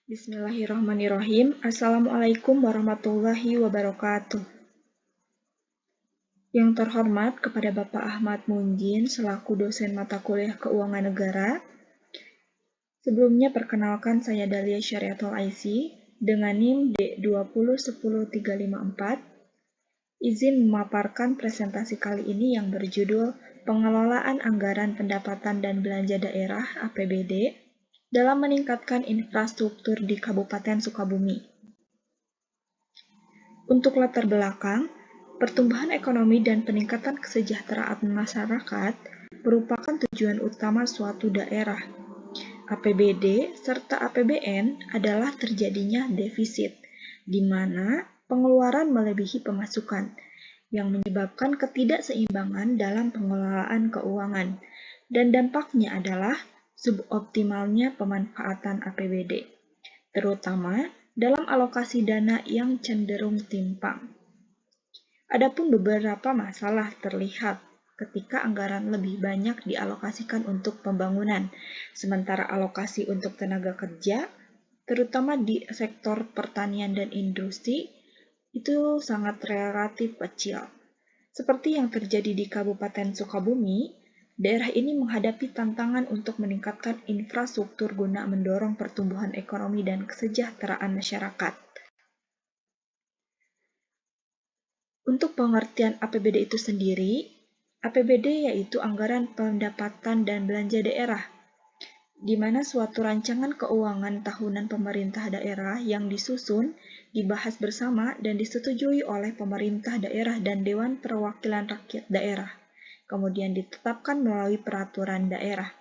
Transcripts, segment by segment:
Bismillahirrahmanirrahim. Assalamualaikum warahmatullahi wabarakatuh. Yang terhormat kepada Bapak Ahmad Munjin selaku dosen mata kuliah Keuangan Negara. Sebelumnya perkenalkan saya Dahlia Syariatul Aisy dengan NIM D2010354. Izin memaparkan presentasi kali ini yang berjudul Pengelolaan Anggaran Pendapatan dan Belanja Daerah (APBD) dalam meningkatkan infrastruktur di Kabupaten Sukabumi. Untuk latar belakang, pertumbuhan ekonomi dan peningkatan kesejahteraan masyarakat merupakan tujuan utama suatu daerah. APBD serta APBN adalah terjadinya defisit, di mana pengeluaran melebihi pemasukan, yang menyebabkan ketidakseimbangan dalam pengelolaan keuangan, dan dampaknya adalah suboptimalnya pemanfaatan APBD, terutama dalam alokasi dana yang cenderung timpang. Adapun beberapa masalah terlihat ketika anggaran lebih banyak dialokasikan untuk pembangunan, sementara alokasi untuk tenaga kerja, terutama di sektor pertanian dan industri, itu sangat relatif kecil. Seperti yang terjadi di Kabupaten Sukabumi, daerah ini menghadapi tantangan untuk meningkatkan infrastruktur guna mendorong pertumbuhan ekonomi dan kesejahteraan masyarakat. Untuk pengertian APBD itu sendiri, APBD yaitu anggaran pendapatan dan belanja daerah, di mana suatu rancangan keuangan tahunan pemerintah daerah yang disusun, dibahas bersama, dan disetujui oleh pemerintah daerah dan Dewan Perwakilan Rakyat Daerah, kemudian ditetapkan melalui peraturan daerah.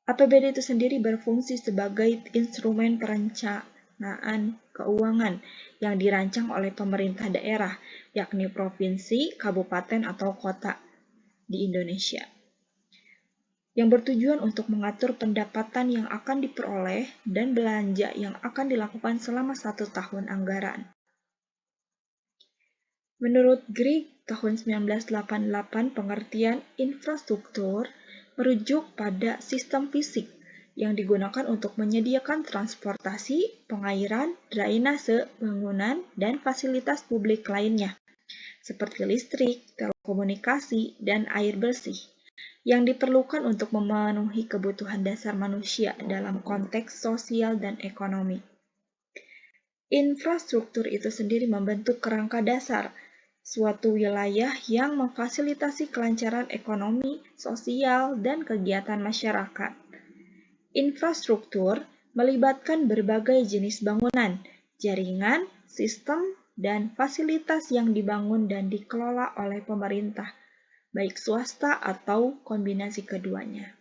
APBD itu sendiri berfungsi sebagai instrumen perencanaan keuangan yang dirancang oleh pemerintah daerah, yakni provinsi, kabupaten, atau kota di Indonesia, yang bertujuan untuk mengatur pendapatan yang akan diperoleh dan belanja yang akan dilakukan selama 1 tahun anggaran. Menurut Grieg tahun 1988, pengertian infrastruktur merujuk pada sistem fisik yang digunakan untuk menyediakan transportasi, pengairan, drainase, bangunan, dan fasilitas publik lainnya, seperti listrik, telekomunikasi, dan air bersih, yang diperlukan untuk memenuhi kebutuhan dasar manusia dalam konteks sosial dan ekonomi. Infrastruktur itu sendiri membentuk kerangka dasar suatu wilayah yang memfasilitasi kelancaran ekonomi, sosial, dan kegiatan masyarakat. Infrastruktur melibatkan berbagai jenis bangunan, jaringan, sistem, dan fasilitas yang dibangun dan dikelola oleh pemerintah, baik swasta atau kombinasi keduanya.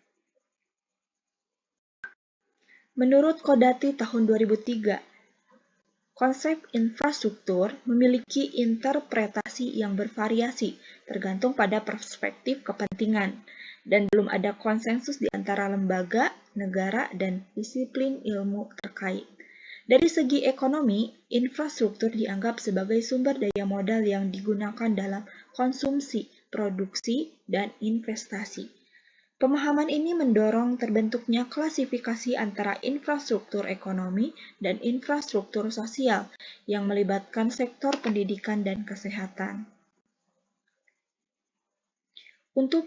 Menurut Kodati tahun 2003, konsep infrastruktur memiliki interpretasi yang bervariasi tergantung pada perspektif kepentingan, dan belum ada konsensus di antara lembaga, negara, dan disiplin ilmu terkait. Dari segi ekonomi, infrastruktur dianggap sebagai sumber daya modal yang digunakan dalam konsumsi, produksi, dan investasi. Pemahaman ini mendorong terbentuknya klasifikasi antara infrastruktur ekonomi dan infrastruktur sosial yang melibatkan sektor pendidikan dan kesehatan. Untuk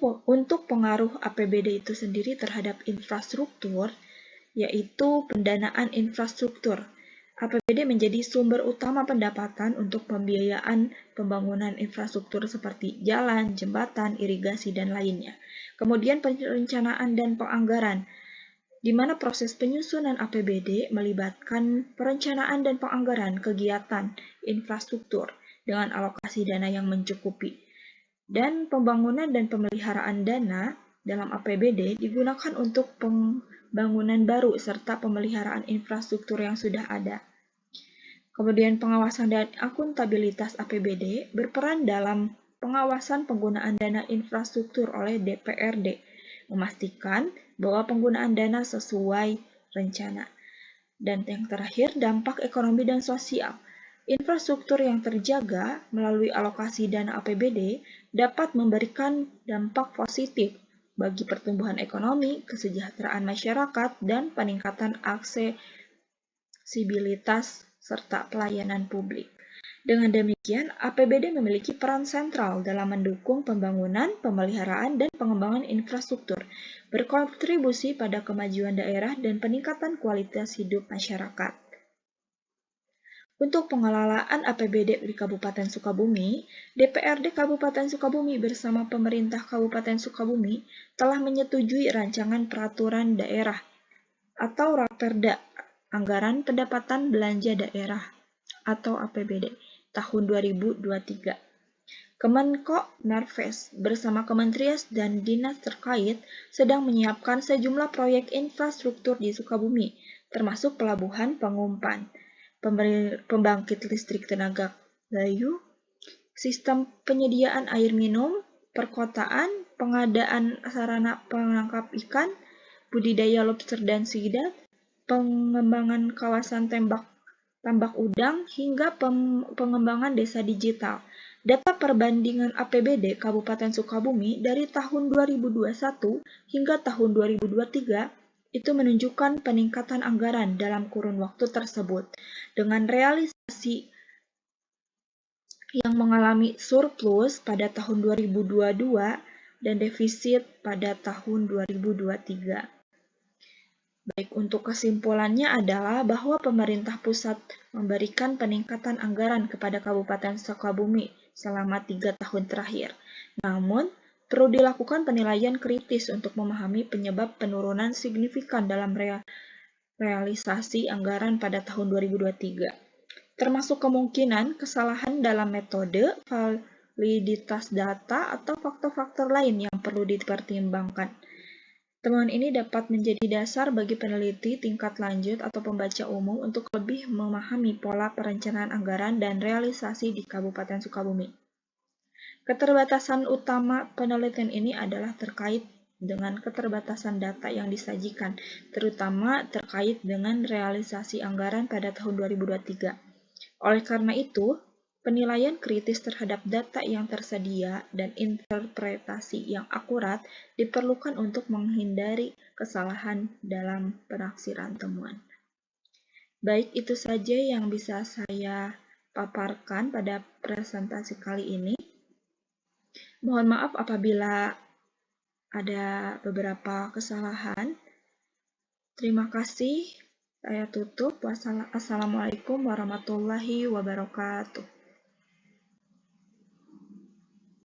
pengaruh APBD itu sendiri terhadap infrastruktur, yaitu pendanaan infrastruktur. APBD menjadi sumber utama pendapatan untuk pembiayaan pembangunan infrastruktur seperti jalan, jembatan, irigasi, dan lainnya. Kemudian perencanaan dan penganggaran, di mana proses penyusunan APBD melibatkan perencanaan dan penganggaran kegiatan infrastruktur dengan alokasi dana yang mencukupi. Dan pembangunan dan pemeliharaan dana dalam APBD digunakan untuk pembangunan baru serta pemeliharaan infrastruktur yang sudah ada. Kemudian pengawasan dan akuntabilitas APBD berperan dalam pengawasan penggunaan dana infrastruktur oleh DPRD, memastikan bahwa penggunaan dana sesuai rencana. Dan yang terakhir, dampak ekonomi dan sosial. Infrastruktur yang terjaga melalui alokasi dana APBD dapat memberikan dampak positif bagi pertumbuhan ekonomi, kesejahteraan masyarakat, dan peningkatan akses aksesibilitas, serta pelayanan publik. Dengan demikian, APBD memiliki peran sentral dalam mendukung pembangunan, pemeliharaan, dan pengembangan infrastruktur, berkontribusi pada kemajuan daerah dan peningkatan kualitas hidup masyarakat. Untuk pengelolaan APBD di Kabupaten Sukabumi, DPRD Kabupaten Sukabumi bersama pemerintah Kabupaten Sukabumi telah menyetujui rancangan peraturan daerah atau Raperda, Anggaran Pendapatan Belanja Daerah atau APBD tahun 2023. Kemenko Marves bersama kementerian dan dinas terkait sedang menyiapkan sejumlah proyek infrastruktur di Sukabumi, termasuk pelabuhan pengumpan, pembangkit listrik tenaga layu, sistem penyediaan air minum, perkotaan, pengadaan sarana penangkap ikan, budidaya lobster dan sidap, pengembangan kawasan tambak udang, hingga pengembangan desa digital. Data perbandingan APBD Kabupaten Sukabumi dari tahun 2021 hingga tahun 2023 itu menunjukkan peningkatan anggaran dalam kurun waktu tersebut, dengan realisasi yang mengalami surplus pada tahun 2022 dan defisit pada tahun 2023. Baik, untuk kesimpulannya adalah bahwa pemerintah pusat memberikan peningkatan anggaran kepada Kabupaten Sukabumi selama 3 tahun terakhir. Namun, perlu dilakukan penilaian kritis untuk memahami penyebab penurunan signifikan dalam realisasi anggaran pada tahun 2023, termasuk kemungkinan kesalahan dalam metode, validitas data, atau faktor-faktor lain yang perlu dipertimbangkan. Temuan ini dapat menjadi dasar bagi peneliti tingkat lanjut atau pembaca umum untuk lebih memahami pola perencanaan anggaran dan realisasi di Kabupaten Sukabumi. Keterbatasan utama penelitian ini adalah terkait dengan keterbatasan data yang disajikan, terutama terkait dengan realisasi anggaran pada tahun 2023. Oleh karena itu, penilaian kritis terhadap data yang tersedia dan interpretasi yang akurat diperlukan untuk menghindari kesalahan dalam penaksiran temuan. Baik, itu saja yang bisa saya paparkan pada presentasi kali ini. Mohon maaf apabila ada beberapa kesalahan. Terima kasih. Saya tutup. Wassalamualaikum warahmatullahi wabarakatuh.